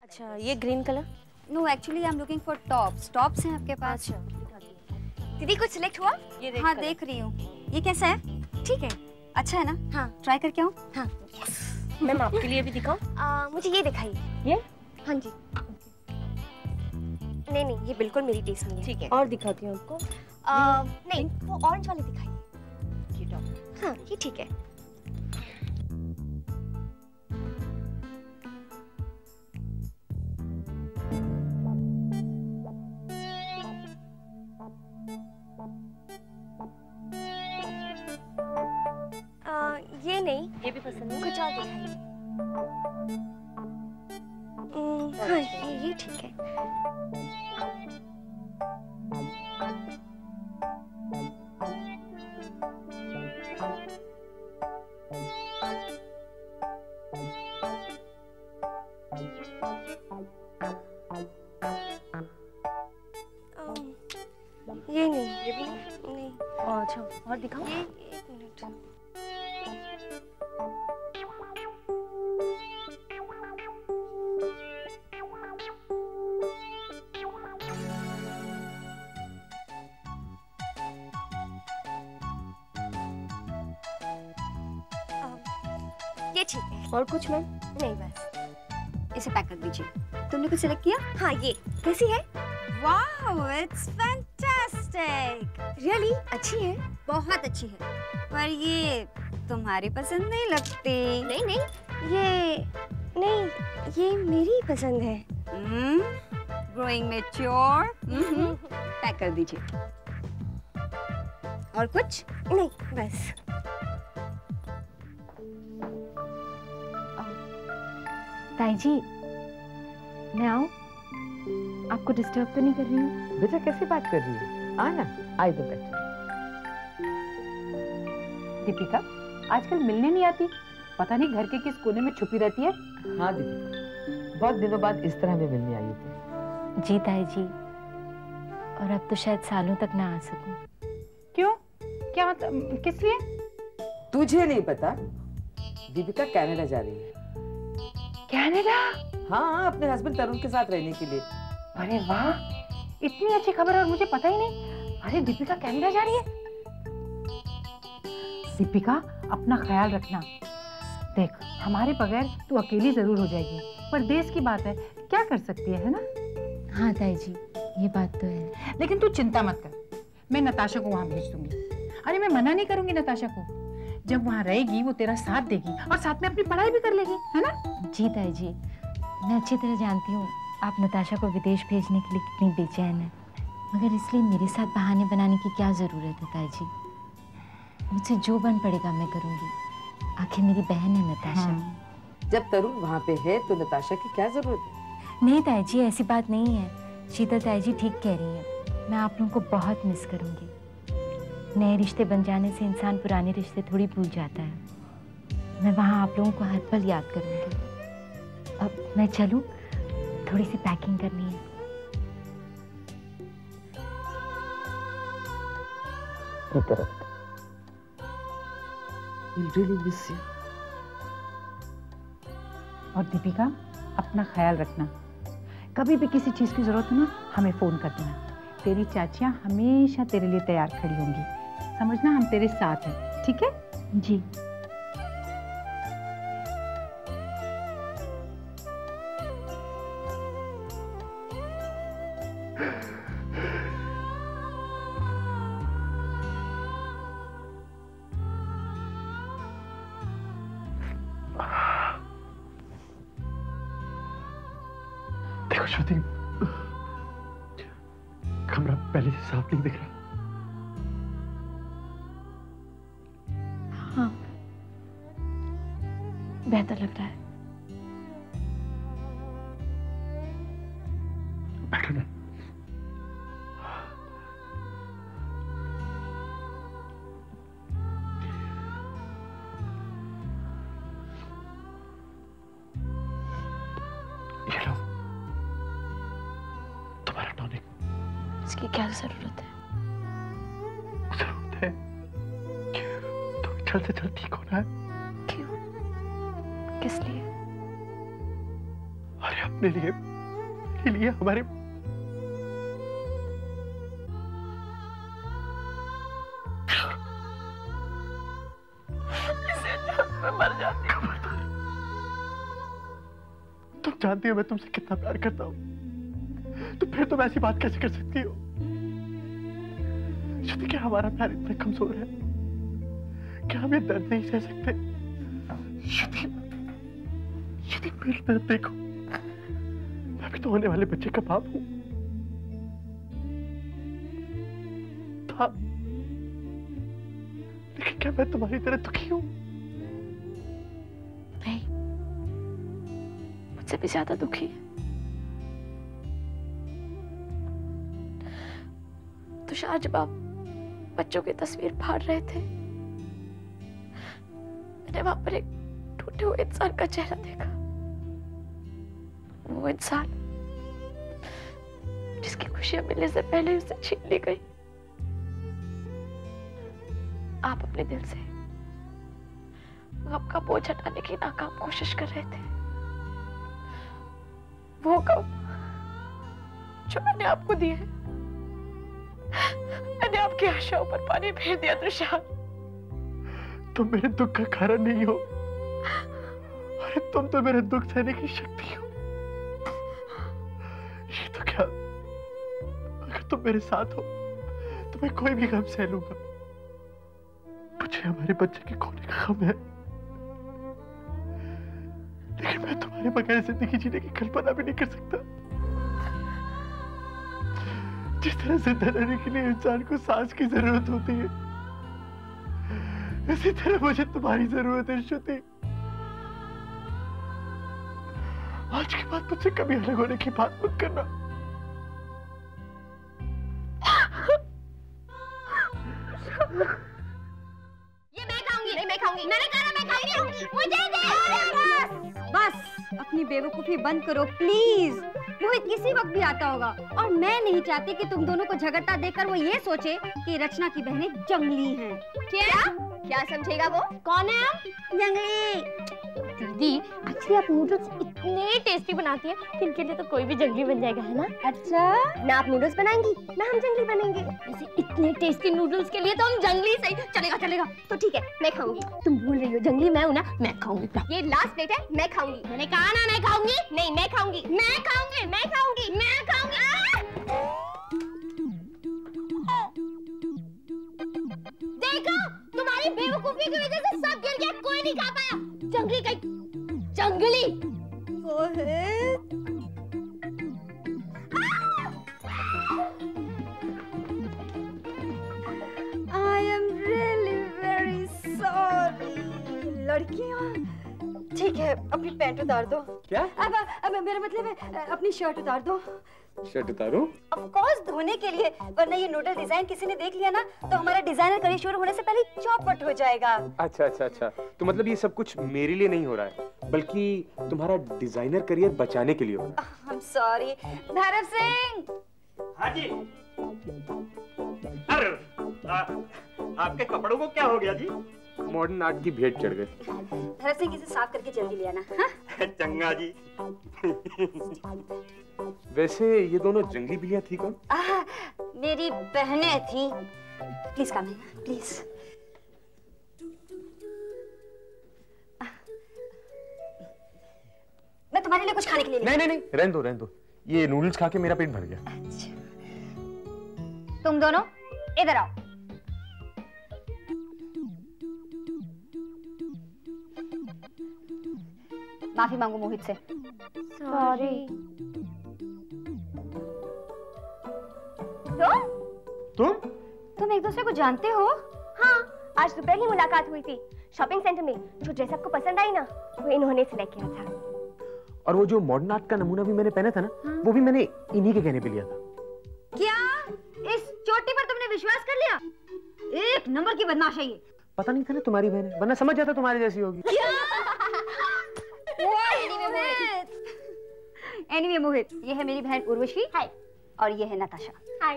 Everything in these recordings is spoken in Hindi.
अच्छा, ये green colour? No, actually I am looking for tops. Tops हैं आपके पास? अच्छा, दीदी कुछ सिलेक्ट हुआ? ये हाँ देख रही हूँ। ये कैसा है? ठीक है, अच्छा है ना? हाँ, ट्राई करके आऊँ? हाँ। मैम आपके लिए भी दिखाऊं? मुझे ये दिखाइए। ये? हाँ जी। नहीं, ये बिल्कुल मेरी टेस्ट नहीं है। ठीक है, और दिखाती हूँ आपको। नहीं, वो ऑरेंज वाले दिखाइए। ये टॉप। हाँ, ये ठीक है। ये नहीं, ये भी पसंद है? कुछ और दिखाइए। हाँ, ये ठीक है। ये नहीं, ये भी नहीं? नहीं। अच्छा, और दिखाऊं? ये एक मिनट। ये ठीक है। और कुछ मैम? नहीं बस। इसे पैक कर दीजिए। तुमने कुछ सिलेक्ट किया? हाँ, ये कैसी है? Wow, it's fantastic. रियली अच्छी है। बहुत अच्छी है, पर ये तुम्हारी पसंद नहीं लगती। नहीं, ये मेरी पसंद है। Growing mature. पैक कर दीजिए। और कुछ? नहीं बस। ताई जी, मैं आऊं? आपको डिस्टर्ब तो नहीं कर रही हूँ? बेटा कैसी बात कर रही है? आना, आई दो बैठ। दीपिका आजकल मिलने नहीं आती, पता नहीं घर के किस कोने में छुपी रहती है। हाँ दीदी, बहुत दिनों बाद इस तरह में मिलने आई थी। जी ताई जी, और अब तो शायद सालों तक ना आ सकूं। क्यों? क्या मतलब? किस लिए? तुझे नहीं पता? दीपिका कनाडा जा रही है। कनाडा? हाँ, अपने हस्बैंड तरुण के साथ रहने के लिए। अरे वाह, इतनी अच्छी खबर और मुझे पता ही नहीं। अरे दीपिका कनाडा जा रही है। दीपिका अपना ख्याल रखना। देख, हमारे बगैर तू अकेली जरूर हो जाएगी, पर देश की बात है, क्या कर सकती है ना? हाँ ताई जी, ये बात तो है। लेकिन तू चिंता मत कर, मैं नताशा को वहां भेज दूंगी। अरे मैं मना नहीं करूंगी नताशा को, जब वहां रहेगी वो तेरा साथ देगी और साथ में अपनी पढ़ाई भी कर लेगी, है ना? जी ताई जी, मैं अच्छी तरह जानती हूँ आप नताशा को विदेश भेजने के लिए कितनी बेचैन है, मगर इसलिए मेरे साथ बहाने बनाने की क्या जरूरत है ताई जी? मुझसे जो बन पड़ेगा मैं करूंगी, आखिर मेरी बहन है नताशा। जब तरुण वहाँ पे है तो नताशा की क्या जरूरत है? नहीं ताई जी, ऐसी बात नहीं है। शीतल ताई जी ठीक कह रही है, मैं आप लोगों को बहुत मिस करूंगी। नए रिश्ते बन जाने से इंसान पुराने रिश्ते थोड़ी भूल जाता है। मैं वहाँ आप लोगों को हर पल याद करूंगी। अब मैं चलूं, थोड़ी सी पैकिंग करनी है। We'll really miss you. और दीपिका अपना ख्याल रखना, कभी भी किसी चीज की जरूरत हो ना हमें फोन कर देना। तेरी चाचियां हमेशा तेरे लिए तैयार खड़ी होंगी, समझना हम तेरे साथ हैं, ठीक है? जी। देखो श्रुति, कमरा पहले से साफ नहीं दिख रहा। हाँ, बेहतर लग रहा है। बैठो ना। ये लो, तुम्हारा टॉनिक। इसकी क्या जरूरत है? जरूरत है, तो जल्द से जल्द ठीक होना है। क्यों? किस लिए? अरे अब अपने लिए, मेरे लिए, हमारे मर जाती हूँ। तुम जानती हो मैं तुमसे कितना प्यार करता हूँ, तो फिर तुम ऐसी बात कैसे कर सकती हो? श्रुति, क्या हमारा प्यार इतना कमजोर है? क्या हम ये दर्द नहीं सह सकते? श्रुति, श्रुति मेरी तरफ देखो, मैं भी तो होने वाले बच्चे का बाप हूँ। था, लेकिन क्या मैं तुम्हारी तरह दुखी हूँ? नहीं, मुझसे भी ज्यादा दुखी है। तुषार, जब आप बच्चों की तस्वीर फाड़ रहे थे, मैंने वहां पर एक टूटे हुए इंसान का चेहरा देखा। वो इंसान जिसकी खुशियां मिलने से पहले उसे छीन ली गई। आप अपने दिल से गम का बोझ हटाने की नाकाम कोशिश कर रहे थे। वो गम जो मैंने आपको दिया है, मैंने आपकी आशाओं पर पानी फेर दिया। तुषार, तुम मेरे दुख का कारण नहीं हो, अरे तुम तो मेरे दुख सहने की शक्ति हो। ये तो क्या, अगर तुम मेरे साथ हो तो मैं कोई भी गम सह लूंगा। मुझे हमारे बच्चे के खोने का गम है, लेकिन मैं तुम्हारे बगैर जिंदगी जीने की कल्पना भी नहीं कर सकता। जिस तरह जिंदा रहने के लिए इंसान को सांस की जरूरत होती है, इसी तरह मुझे तुम्हारी जरूरत है श्रुति। आज के बाद मुझसे कभी अलग होने की बात मत करना। ये मैं खाऊंगी। नहीं, मैं खाऊंगी। मैंने कहा मैं खाऊंगी। मुझे दे। बस अपनी बेवकूफी बंद करो प्लीज। मोहित किसी वक्त भी आता होगा, और मैं नहीं चाहती कि तुम दोनों को झगड़ता देखकर वो ये सोचे कि रचना की बहनें जंगली हैं। क्या समझेगा वो? कौन है आप? जंगली। दीदी, एक्चुअली आप नूडल्स इतने टेस्टी बनाती हैं कि इनके लिए तो कोई भी जंगली बन जाएगा, है ना? अच्छा, ना आप नूडल्स बनाएंगी ना हम जंगली बनेंगे। वैसे इतने टेस्टी नूडल्स के लिए तो हम जंगली सही। चलेगा चलेगा। तो ठीक है, मैं खाऊंगी। तुम भूल रही हो, जंगली मैं हूँ ना, मैं खाऊंगी। ये लास्ट प्लेट है, मैं खाऊंगी। मैंने कहा ना मैं खाऊंगी। नहीं, मैं खाऊंगी। मैं खाऊंगी। मैं खाऊंगी। मैं खाऊंगी। देखो, तुम्हारी बेवकूफी की वजह से सब गिर गया, कोई नहीं खा पाया। जंगली का जंगली। मोहित, I am really very sorry। लड़कियां, ठीक है, अपनी पैंट उतार दो। क्या? अब मेरा मतलब है अपनी शर्ट उतार दो। शर्ट उतारूं? ऑफ कोर्स, धोने के लिए, वरना ये नूडल डिजाइन किसी ने देख लिया ना तो हमारा डिजाइनर करी शुरू होने से पहले चौपट हो जाएगा। अच्छा अच्छा अच्छा, तो मतलब ये सब कुछ मेरे लिए नहीं हो रहा है, बल्कि तुम्हारा डिजाइनर करियर बचाने के लिए हो रहा है। I'm sorry। भैरव सिंह। हाँ जी। अरे आपके कपड़ों को क्या हो गया जी? मॉडर्न आर्ट की भेंट चढ़ गए। भैरव सिंह, इसे साफ करके जल्दी ले आना। हाँ? चंगा जी। वैसे ये दोनों जंगली बिल्लियां थी कौन? मेरी बहनें थी। Please come in, please. मैं तुम्हारे लिए कुछ खाने के लिए नहीं नहीं नहीं, रहने दो रहने दो, ये नूडल्स खा के मेरा पेट भर गया। अच्छा, तुम दोनों इधर आओ। माफी मांगो मोहित से। सॉरी। तुम एक दूसरे को जानते हो? हाँ, आज दोपहर ही मुलाकात हुई थी शॉपिंग सेंटर में। जो ड्रेस आपको पसंद आई ना, वो इन्होंने सिलेक्ट किया था। और वो जो मॉडर्न आर्ट का नमूना भी मैंने पहना था ना, वो भी मैंने इन्हीं के कहने पे लिया था। क्या इस चोटी पर तुमने विश्वास कर लिया? एक नंबर की बदमाश है ये। पता नहीं था ना तुम्हारी बहन है, वरना समझ जाता तुम्हारी जैसी होगी। एनीवे मोहित, ये है मेरी बहन उर्वशी। हाय। और ये है नताशा। हाय।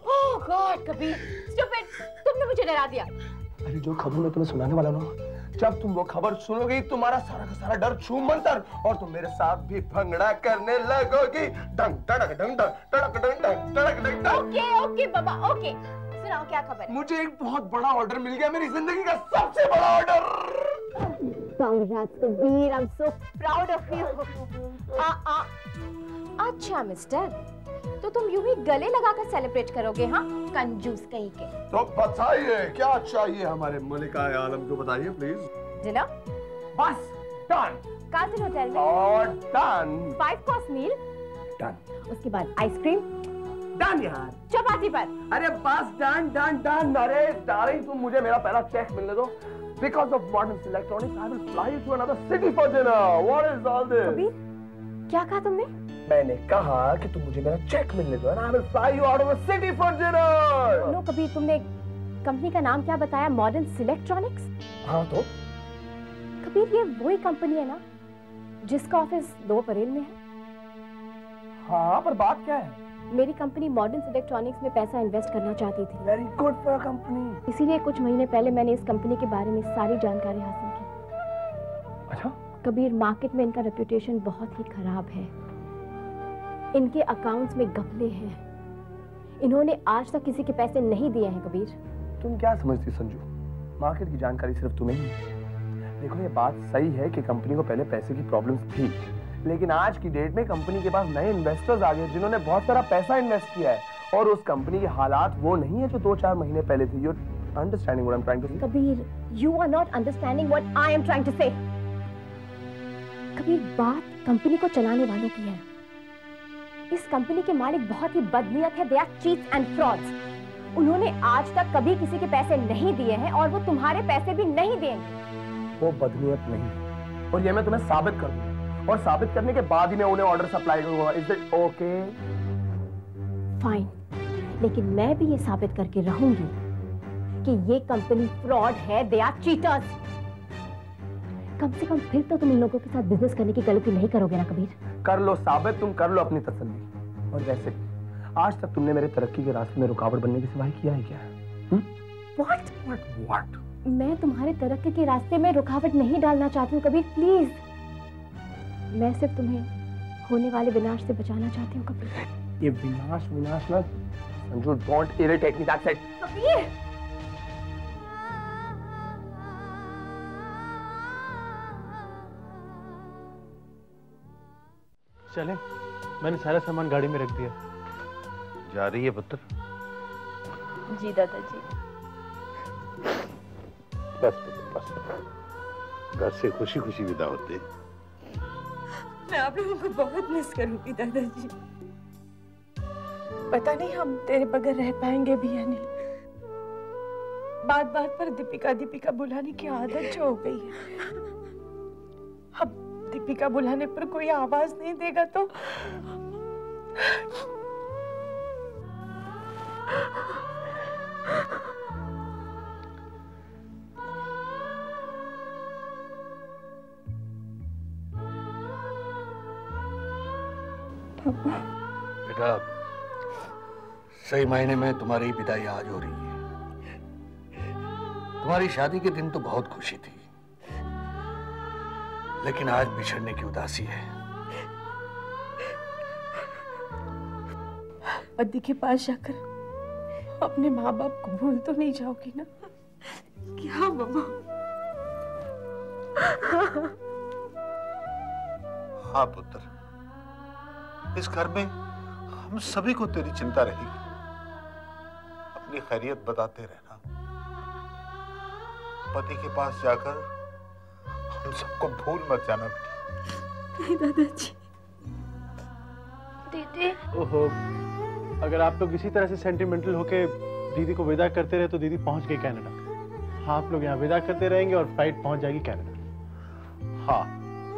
ओह गॉड, कबीर, स्टूपिड, तुमने मुझे डरा दिया। अरे जो खबर मैं तुम्हें सुनाने वाला हूँ, जब तुम वो खबर सुनोगी तुम्हारा सारा का सारा डर छूम मंतर और तुम मेरे साथ भी भंगड़ा करने लगोगी। डंग टड़क डंग टड़क डंग टड़क डंग। ओके ओके बाबा ओके, सुनाओ क्या खबर है? मुझे एक बहुत बड़ा ऑर्डर मिल गया, मेरी जिंदगी का सबसे बड़ा order. Congrats Kabir, I'm so proud of you. अच्छा मिस्टर, तो तुम यूं ही गले लगाकर सेलिब्रेट करोगे? हाँ, कंजूस कहीं के। तो बताइए क्या चाहिए हमारे मलिका आलम को, बताइए प्लीज। डिनर? बस डन। कासिल होटल में? और डन। 5 कोर्स मील? डन। उसके बाद आइसक्रीम? डन यार। चपाती पर? अरे बस डन डन डन। अरे डार्लिंग तुम मुझे मेरा पहला चेक मिलने दो। Because of modern electronics, I will fly you to another city for dinner. What is all this? Kabir, क्या कहा तुमने? मैंने कहा कि तुम मुझे मेरा चेक मिलने दो and I will fly you out of the city for dinner. No Kabir, तुमने कंपनी का नाम क्या बताया? Modern electronics? हाँ तो? कबीर ये वही कंपनी है ना जिसका ऑफिस 2 अप्रैल में है? हाँ पर बात क्या है? मेरी कंपनी मॉडर्न इलेक्ट्रॉनिक्स में पैसा इन्वेस्ट करना चाहती थी। Very good for company. इसीलिए कुछ महीने पहले मैंने इस कंपनी के बारे में सारी जानकारी हासिल की। अच्छा? कबीर, मार्केट में इनका रेपुटेशन बहुत ही खराब है। इनके अकाउंट्स में घपले हैं। इन्होंने आज तक किसी के पैसे नहीं दिए हैं। कबीर, तुम क्या समझती संजू? मार्केट की जानकारी सिर्फ तुम्हें ही है। देखो ये बात सही है कि कंपनी को पहले पैसे की प्रॉब्लम्स थी, लेकिन आज की डेट में कंपनी के पास नए इन्वेस्टर्स आ गए जिन्होंने बहुत सारा पैसा इन्वेस्ट किया है और उस कंपनी की हालात वो नहीं है जो 2-4 महीने पहले थी। You're understanding what I'm trying to say? Kabir, you are not understanding what I am trying to say. Kabir, बात कंपनी को चलाने वालों की है। इस कंपनी के मालिक बहुत ही बदनीयत है। They are cheats and frauds. उन्होंने आज तक कभी किसी के पैसे नहीं दिए हैं और वो तुम्हारे पैसे भी नहीं देंगे। वो बदनीयत नहीं और ये मैं तुम्हें साबित कर दूंगा और साबित करने के बाद ही मैं उन्हें ऑर्डर सप्लाई करूंगा। Is it okay? फाइन, लेकिन मैं भी ये साबित करके रहूंगी कि ये कंपनी फ्रॉड है। They are cheaters. कम से कम फिर तो तुम इन लोगों के साथ बिजनेस करने की गलती नहीं करोगे ना कबीर? कर लो साबित, तुम कर लो अपनी तसल्ली। और वैसे आज तक तुमने मेरे तरक्की के रास्ते में रुकावट बनने के सिवाय किया है क्या? What? मैं तुम्हारे तरक्की के रास्ते में रुकावट नहीं डालना चाहती हूँ कबीर, प्लीज। मैं सिर्फ तुम्हें होने वाले विनाश से बचाना चाहती हूँ कबीर। ये विनाश ना Sanju, don't irritate me, that's it. Kabir, चले, मैंने सारा सामान गाड़ी में रख दिया। जा रही है पुत्र? जी दादाजी। बस पुत्र बस, घर से खुशी खुशी विदा होते हैं। मैं आप लोगों को बहुत मिस करूंगी दादाजी। पता नहीं हम तेरे बगैर रह पाएंगे भी या नहीं। बात बात पर दीपिका दीपिका बुलाने की आदत जो हो गई है। अब दीपिका बुलाने पर कोई आवाज नहीं देगा तो बेटा, सही मायने में तुम्हारी विदाई आज हो रही है। तुम्हारी शादी के दिन तो बहुत खुशी थी, लेकिन आज बिछड़ने की उदासी है। पति के पास जाकर अपने माँ बाप को भूल तो नहीं जाओगी ना? क्या मम्मा? हाँ पुत्र, इस घर में हम सभी को तेरी चिंता रहेगी। अपनी खैरियत बताते रहना। पति के पास जाकर हम सबको भूल मत जाना बेटी। नहीं दादाजी। दीदी। ओहो, अगर आप लोग इसी तरह से सेंटिमेंटल होके दीदी को विदा करते रहे तो दीदी पहुंच गई कनाडा। हाँ, आप लोग यहाँ विदा करते रहेंगे और फ्लाइट पहुंच जाएगी कनाडा। हाँ,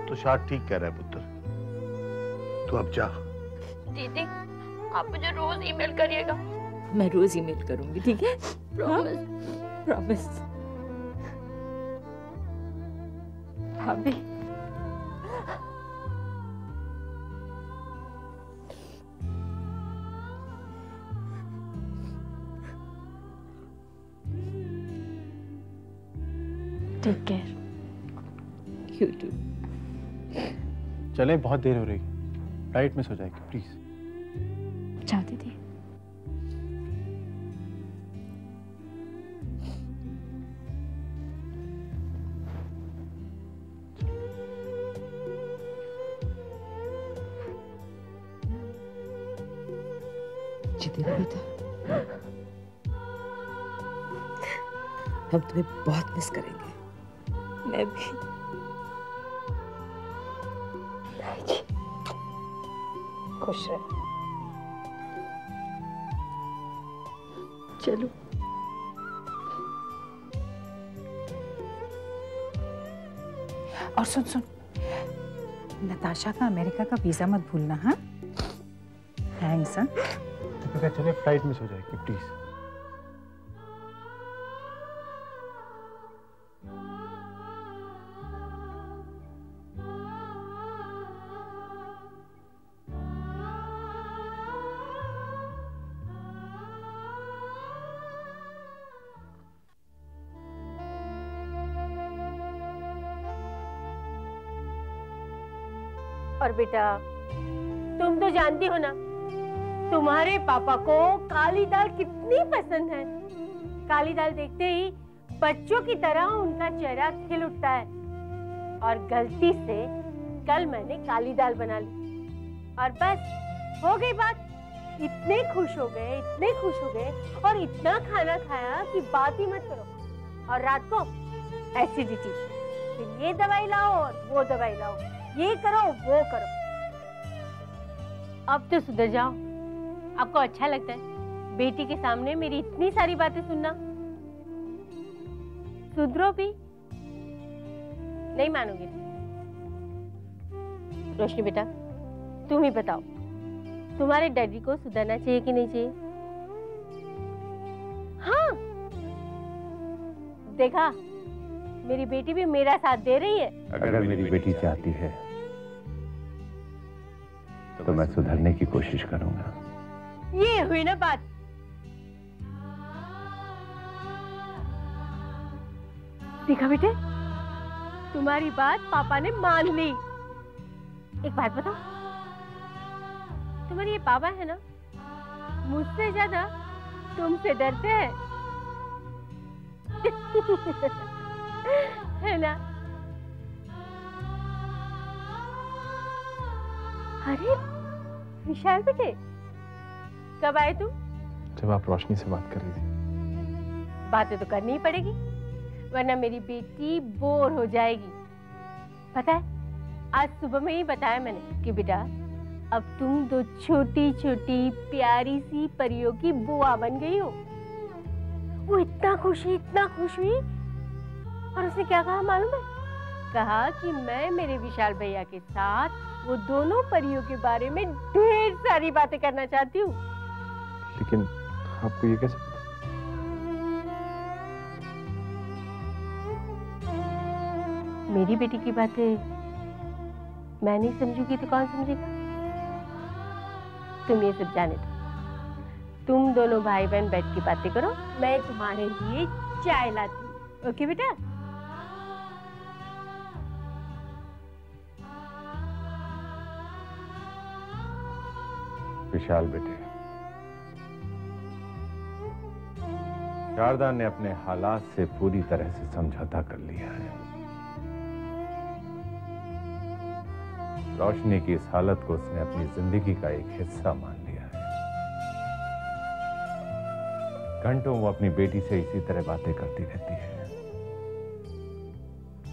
तो शायद ठीक कह रहा है पुत्र। तू अब जा। दीदी, आप मुझे रोज ईमेल करिएगा। मैं रोज ईमेल करूंगी, ठीक है? प्रॉमिस। प्रॉमिस। भाभी। You too. चलें, बहुत देर हो रही है, फ्लाइट मिस हो जाएगी, प्लीज। जाओ दीदी। जितेंद्र बेटा, हम तुम्हें बहुत मिस करेंगे। मैं भी। खुश रहे। चलो। और सुन सुन, नताशा का अमेरिका का वीजा मत भूलना। हाँ, थैंक्स। हाँ, चले, फ्लाइट मिस हो जाएगी, प्लीज। और बेटा, तुम तो जानती हो ना, तुम्हारे पापा को काली दाल कितनी पसंद है। काली दाल देखते ही बच्चों की तरह उनका चेहरा खिल उठता है। और गलती से कल मैंने काली दाल बना ली और बस हो गई बात। इतने खुश हो गए, इतने खुश हो गए और इतना खाना खाया कि बात ही मत करो। और रात को एसिडिटी, फिर ये दवाई लाओ और वो दवाई लाओ, ये करो वो करो। अब तो सुधर जाओ। आपको अच्छा लगता है बेटी के सामने मेरी इतनी सारी बातें सुनना? सुधरो भी। नहीं मानोगे? रोशनी बेटा, तुम ही बताओ, तुम्हारे डैडी को सुधरना चाहिए कि नहीं चाहिए? हाँ, देखा, मेरी बेटी भी मेरा साथ दे रही है। अगर मेरी बेटी चाहती है तो मैं सुधरने की कोशिश करूंगा। ये हुई ना बात। देखा बेटे, तुम्हारी बात पापा ने मान ली। एक बात बताओ, तुम्हारे ये पापा है ना, मुझसे ज्यादा तुमसे डरते हैं। है ना? अरे विशाल बेटे, कब आए तुम? जब आप रोशनी से बात कर रही थी। बातें तो करनी ही पड़ेगी, वरना मेरी बेटी बोर हो जाएगी। पता है, आज सुबह में ही बताया मैंने कि बेटा, अब तुम दो छोटी छोटी प्यारी सी परियों की बुआ बन गई हो। वो इतना खुश हुई और उसने क्या कहा मालूम है? कहा कि मैं मेरे विशाल भैया के साथ वो दोनों परियों के बारे में ढेर सारी बातें करना चाहती हूँ। लेकिन आपको ये कैसे पता? मेरी बेटी की बातें मैं नहीं समझूंगी तो कौन समझेगा? तुम ये सब जाने दो। तुम दोनों भाई बहन बैठ के बातें करो, मैं तुम्हारे लिए चाय लाती हूँ। ओके बेटा? विशाल बेटे, शारदा ने अपने हालात से पूरी तरह से समझौता कर लिया है। रोशनी की इस हालत को उसने अपनी जिंदगी का एक हिस्सा मान लिया है। घंटों वो अपनी बेटी से इसी तरह बातें करती रहती है,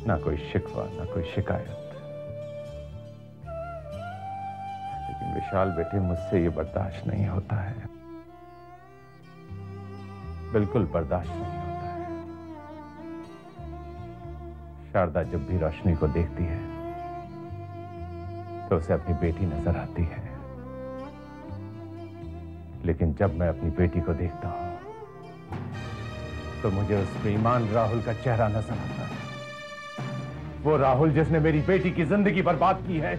ना कोई शिकवा ना कोई शिकायत। लेकिन विशाल बेटे, मुझसे ये बर्दाश्त नहीं होता है, बिल्कुल बर्दाश्त नहीं होता है। शारदा जब भी रोशनी को देखती है तो उसे अपनी बेटी नजर आती है, लेकिन जब मैं अपनी बेटी को देखता हूं तो मुझे उस बेईमान राहुल का चेहरा नजर आता है। वो राहुल जिसने मेरी बेटी की जिंदगी बर्बाद की है,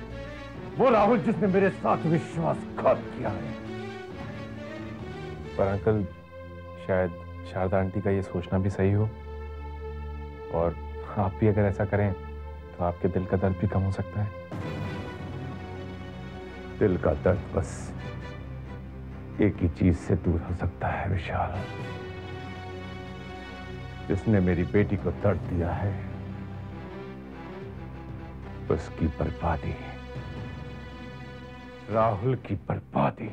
वो राहुल जिसने मेरे साथ विश्वासघात किया है। पर अंकल, शायद शारदा आंटी का ये सोचना भी सही हो, और आप भी अगर ऐसा करें तो आपके दिल का दर्द भी कम हो सकता है। दिल का दर्द बस एक ही चीज से दूर हो सकता है विशाल, जिसने मेरी बेटी को दर्द दिया है उसकी बर्बादी, राहुल की बर्बादी।